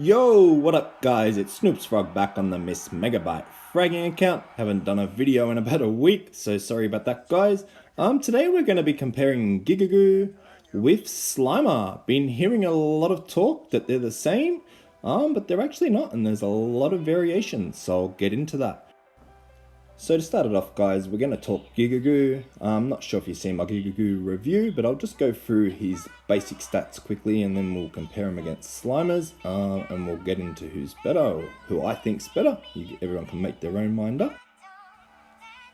Yo, what up guys, it's Snoopsfrog back on the Miss Megabyte fragging account. Haven't done a video in about a week, so sorry about that guys. Today we're going to be comparing Gigagoo with Slimer. Been hearing a lot of talk that they're the same, but they're actually not, and there's a lot of variations, so I'll get into that. So to start it off guys, we're going to talk Gigagoo. I'm not sure if you've seen my Gigagoo review, but I'll just go through his basic stats quickly and then we'll compare him against Slimers, and we'll get into who's better, or who I think's better. Everyone can make their own mind up.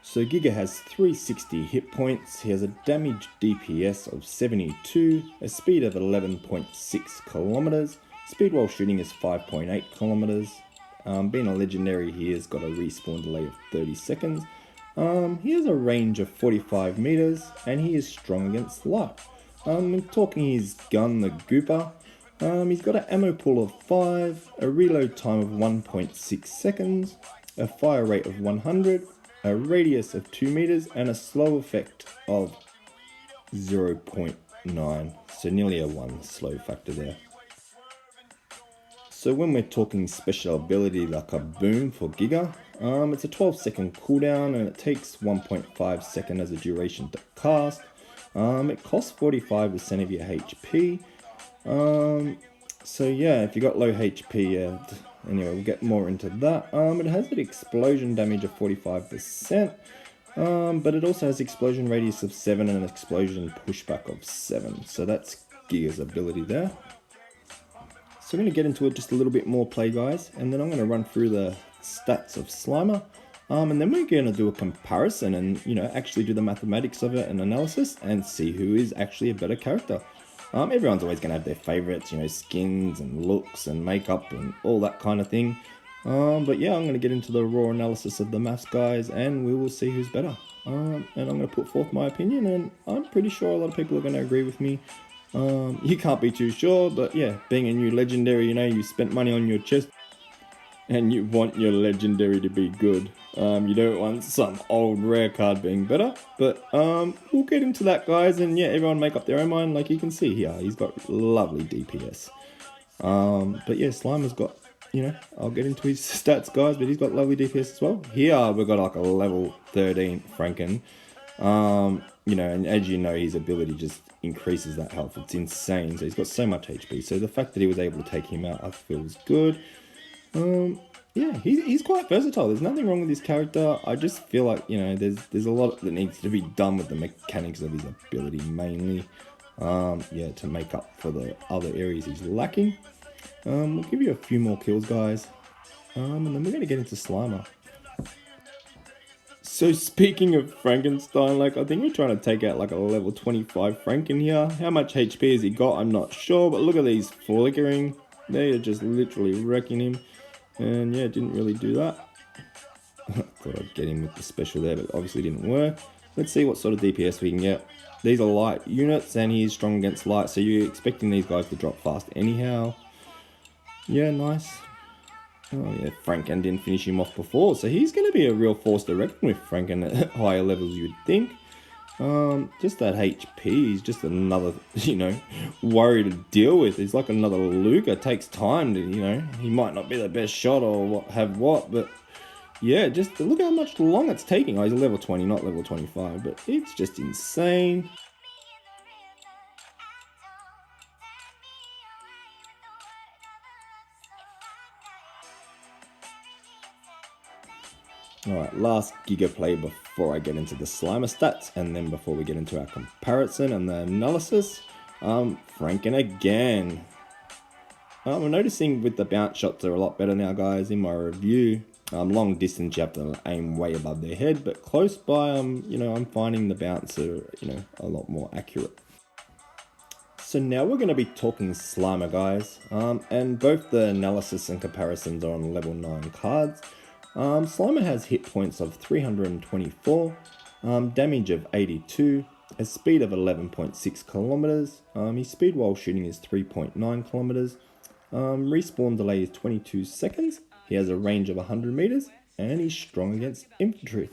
So Giga has 360 hit points, he has a damage DPS of 72, a speed of 11.6 kilometers, speed while shooting is 5.8 kilometers. Being a legendary, he has got a respawn delay of 30 seconds. He has a range of 45 meters, and he is strong against light. When talking his gun, the Gooper, he's got an ammo pool of 5, a reload time of 1.6 seconds, a fire rate of 100, a radius of 2 meters, and a slow effect of 0.9. So nearly a 1 slow factor there. So when we're talking special ability like a boom for Giga, it's a 12-second cooldown and it takes 1.5 seconds as a duration to cast. It costs 45% of your HP. So yeah, if you got low HP, anyway, we'll get more into that. It has an explosion damage of 45%, but it also has explosion radius of 7 and an explosion pushback of 7. So that's Giga's ability there. So I'm going to get into it just a little bit more play guys, and then I'm going to run through the stats of Slimer, and then we're going to do a comparison and actually do the mathematics of it and analysis and see who is actually a better character. Everyone's always going to have their favorites, skins and looks and makeup and all that kind of thing, but yeah, I'm going to get into the raw analysis of the maths guys and we will see who's better, and I'm going to put forth my opinion, and I'm pretty sure a lot of people are going to agree with me. You can't be too sure, but yeah, being a new legendary, you spent money on your chest and you want your legendary to be good. You don't want some old rare card being better, but we'll get into that guys, and yeah, everyone make up their own mind. Like you can see here, he's got lovely DPS. But yeah, Slimer's got, I'll get into his stats guys, but he's got lovely DPS as well. Here we've got like a level 13 Franken. And as you know, his ability just increases that health. It's insane. So he's got so much HP. So the fact that he was able to take him out, I feel is good. Yeah, he's quite versatile. There's nothing wrong with his character. I just feel like, there's a lot that needs to be done with the mechanics of his ability mainly. Yeah, to make up for the other areas he's lacking. We'll give you a few more kills, guys. And then we're going to get into Slimer. So speaking of Frankenstein, I think we're trying to take out a level 25 Franken here. How much HP has he got? I'm not sure, but look at these flickering. They are just literally wrecking him. And yeah, didn't really do that. Thought I'd get him with the special there, but obviously didn't work. Let's see what sort of DPS we can get. These are light units and he is strong against light, so you're expecting these guys to drop fast anyhow. Yeah, nice. Oh yeah, Franken didn't finish him off before, so he's going to be a real force to reckon with, Franken, at higher levels you'd think. Just that HP is just another, worry to deal with. It's like another Luger. It takes time to, he might not be the best shot or what, but yeah, just look how much long it's taking. Oh, he's a level 20, not level 25, but it's just insane. Alright, last Giga play before I get into the Slimer stats, and then before we get into our comparison and the analysis. Franken again. I'm noticing with the bounce shots are a lot better now, guys, in my review. Long distance, you have to aim way above their head, but close by, I'm finding the bounce are, a lot more accurate. So now we're going to be talking Slimer, guys, and both the analysis and comparisons are on level 9 cards. Slimer has hit points of 324, damage of 82, a speed of 11.6 kilometers, his speed while shooting is 3.9 kilometers, respawn delay is 22 seconds, he has a range of 100 meters, and he's strong against infantry.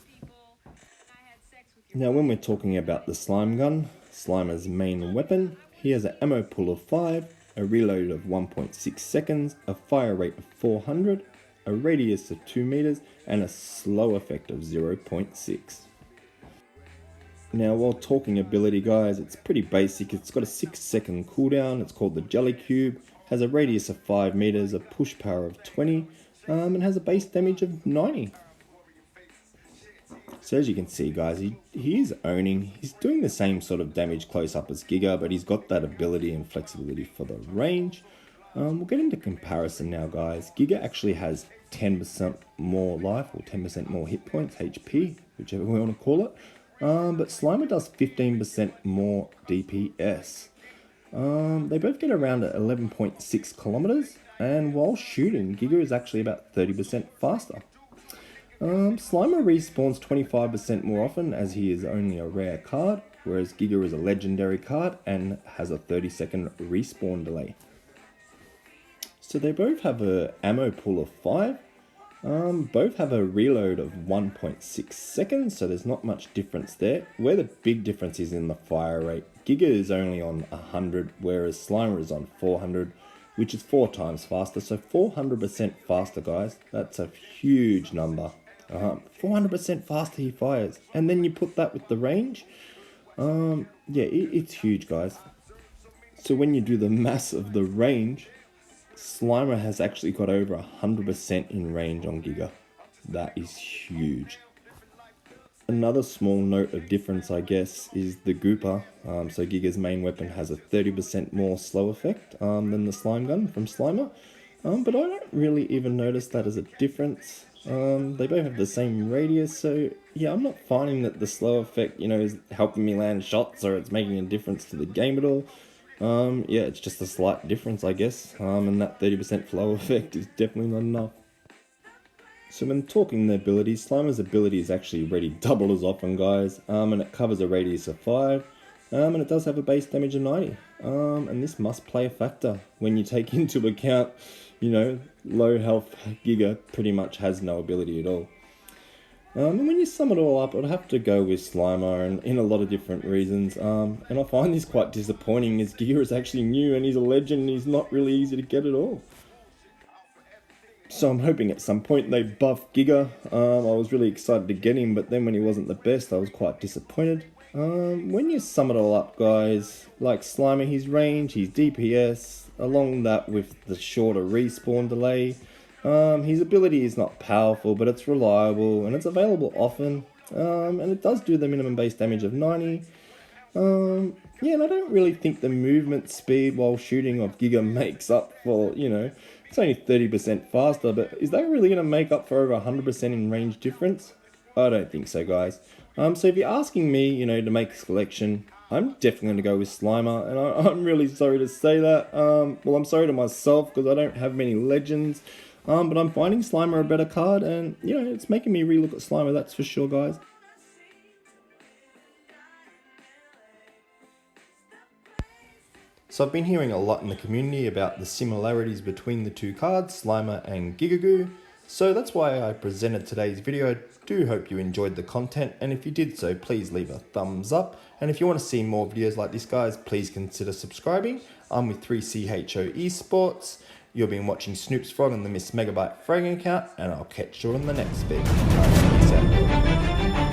Now when we're talking about the slime gun, Slimer's main weapon, he has an ammo pool of 5, a reload of 1.6 seconds, a fire rate of 400, a radius of 2 meters, and a slow effect of 0.6. Now, while talking ability, guys, it's pretty basic. It's got a 6-second cooldown. It's called the Jelly Cube, has a radius of 5 meters, a push power of 20, and has a base damage of 90. So as you can see, guys, he is owning. He's doing the same sort of damage close up as Giga, but he's got that ability and flexibility for the range. We'll get into comparison now, guys. Giga actually has 10% more life, or 10% more hit points, HP, whichever we want to call it. But Slimer does 15% more DPS. They both get around at 11.6 kilometers, and while shooting, Giga is actually about 30% faster. Slimer respawns 25% more often, as he is only a rare card, whereas Giga is a legendary card and has a 30-second respawn delay. So they both have an ammo pool of 5. Both have a reload of 1.6 seconds, so there's not much difference there. Where the big difference is in the fire rate, Giga is only on 100, whereas Slimer is on 400, which is 4 times faster. So 400% faster, guys. That's a huge number. 400% faster he fires. And then you put that with the range. Yeah, it's huge, guys. So when you do the mass of the range, Slimer has actually got over 100% in range on Giga. That is huge. Another small note of difference, I guess, is the Gooper. So Giga's main weapon has a 30% more slow effect than the Slime Gun from Slimer. But I don't really even notice that as a difference. They both have the same radius, so yeah, I'm not finding that the slow effect, is helping me land shots or it's making a difference to the game at all. Yeah, it's just a slight difference, I guess, and that 30% flow effect is definitely not enough. So when talking the abilities, Slimer's ability is actually already double as often, guys, and it covers a radius of 5, and it does have a base damage of 90, and this must play a factor when you take into account, low health Giga pretty much has no ability at all. And when you sum it all up, I'd have to go with Slimer, and in a lot of different reasons. And I find this quite disappointing, as Giga is actually new and he's a legend and he's not really easy to get at all. So I'm hoping at some point they buff Giga. I was really excited to get him, but then when he wasn't the best, I was quite disappointed. When you sum it all up, guys, like Slimer, his range, his DPS, along that with the shorter respawn delay, his ability is not powerful, but it's reliable and it's available often, and it does do the minimum base damage of 90. Yeah, and I don't really think the movement speed while shooting of Giga makes up for, it's only 30% faster, but is that really going to make up for over 100% in range difference? I don't think so, guys. So if you're asking me, to make a selection, I'm definitely going to go with Slimer, and I'm really sorry to say that. Well, I'm sorry to myself because I don't have many legends. But I'm finding Slimer a better card, and it's making me relook at Slimer, that's for sure, guys. So I've been hearing a lot in the community about the similarities between the two cards, Slimer and Gigagoo. So that's why I presented today's video. I do hope you enjoyed the content, and if you did so, please leave a thumbs up. And if you want to see more videos like this, guys, please consider subscribing. I'm with 3CHO Esports. You've been watching Snoops Frog on the Miss Megabyte Fragging account, and I'll catch you on the next video. Peace out.